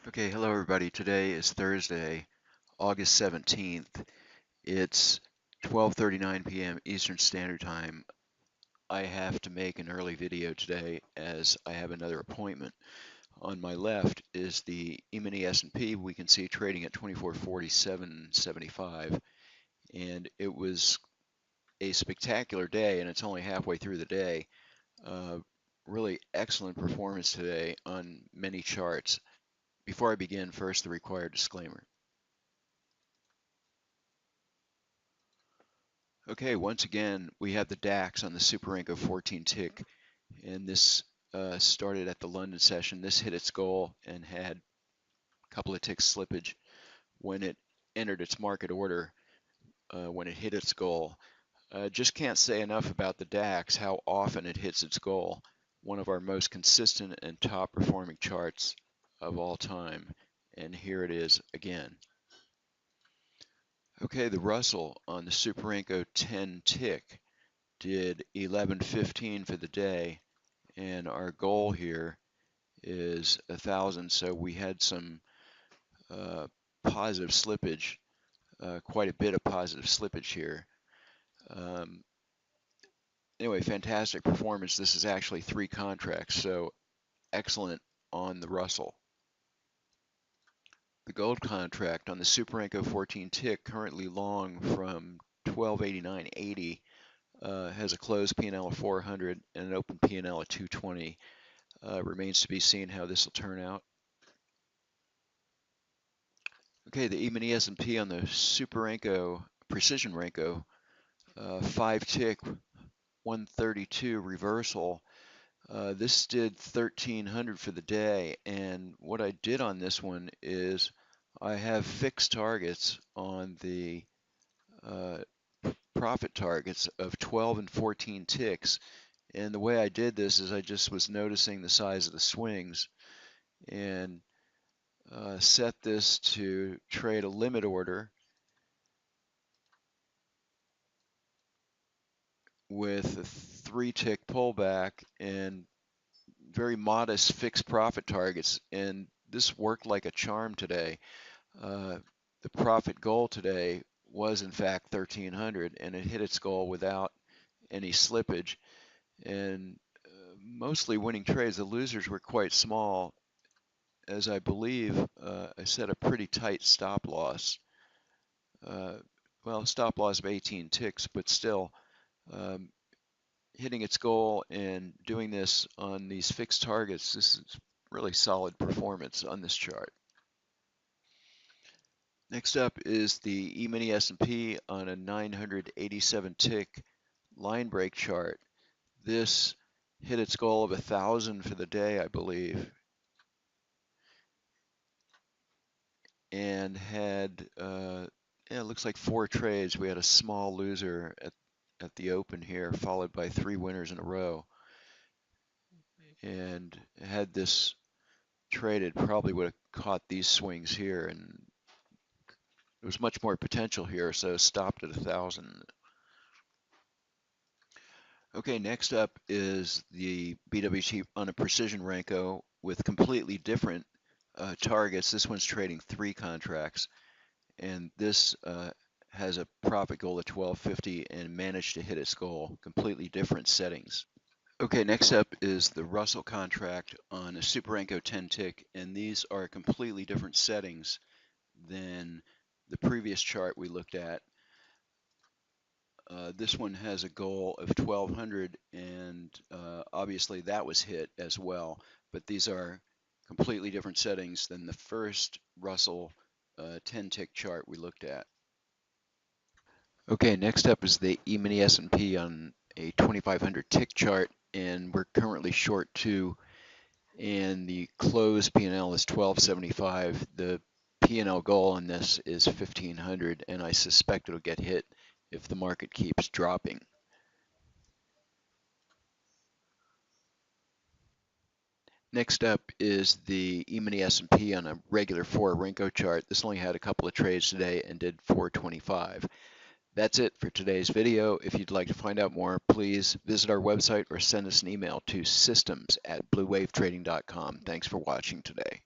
Okay, hello everybody. Today is Thursday, August 17th. It's 12:39 p.m. Eastern Standard Time. I have to make an early video today as I have another appointment. On my left is the E-mini S&P. We can see trading at 2447.75, and it was a spectacular day, and it's only halfway through the day. Really excellent performance today on many charts. Before I begin, first the required disclaimer. Okay, once again, we have the DAX on the Super Renko 14 tick, and this started at the London session. This hit its goal and had a couple of ticks slippage when it entered its market order, when it hit its goal. Just can't say enough about the DAX, how often it hits its goal. One of our most consistent and top performing charts of all time. And here it is again. Okay, the Russell on the Super Renko 10 tick did 11:15 for the day, and our goal here is 1,000. So we had some positive slippage, quite a bit of positive slippage here. Um, anyway, fantastic performance. This is actually 3 contracts, so excellent on the Russell. The gold contract on the Super Renko 14 tick, currently long from 1289.80, has a closed P&L of 400 and an open P&L of 220. Remains to be seen how this will turn out. Okay, the E-mini S&P on the Super Renko, Precision Renko, 5 tick, 132 reversal. This did 1,300 for the day, and what I did on this one is I have fixed targets on the profit targets of 12 and 14 ticks, and the way I did this is I just was noticing the size of the swings and set this to trade a limit order with a 3-tick pullback and very modest fixed profit targets, and this worked like a charm today. The profit goal today was in fact 1,300, and it hit its goal without any slippage, and mostly winning trades. The losers were quite small, as I believe I set a pretty tight stop loss. Well, stop loss of 18 ticks, but still hitting its goal and doing this on these fixed targets. This is really solid performance on this chart. Next up is the E-mini S&P on a 987 tick line break chart. This hit its goal of 1,000 for the day, I believe, and had it looks like 4 trades. We had a small loser at the open here, followed by 3 winners in a row. And had this traded, probably would have caught these swings here, and there was much more potential here, so stopped at 1,000. Okay, next up is the BWT on a Precision Renko with completely different targets. This one's trading 3 contracts, and this has a profit goal of 1250 and managed to hit its goal. Completely different settings. Okay, next up is the Russell contract on a Super Renko 10 tick, and these are completely different settings than the previous chart we looked at. This one has a goal of 1,200, and obviously that was hit as well, but these are completely different settings than the first Russell 10 tick chart we looked at. Okay, next up is the E-mini S&P on a 2,500 tick chart, and we're currently short 2, and the close P&L is 1275. The P&L goal on this is 1,500, and I suspect it'll get hit if the market keeps dropping. Next up is the E-mini S&P on a regular 4 Renko chart. This only had a couple of trades today and did 425. That's it for today's video. If you'd like to find out more, please visit our website or send us an email to systems@bluewavetrading.com. Thanks for watching today.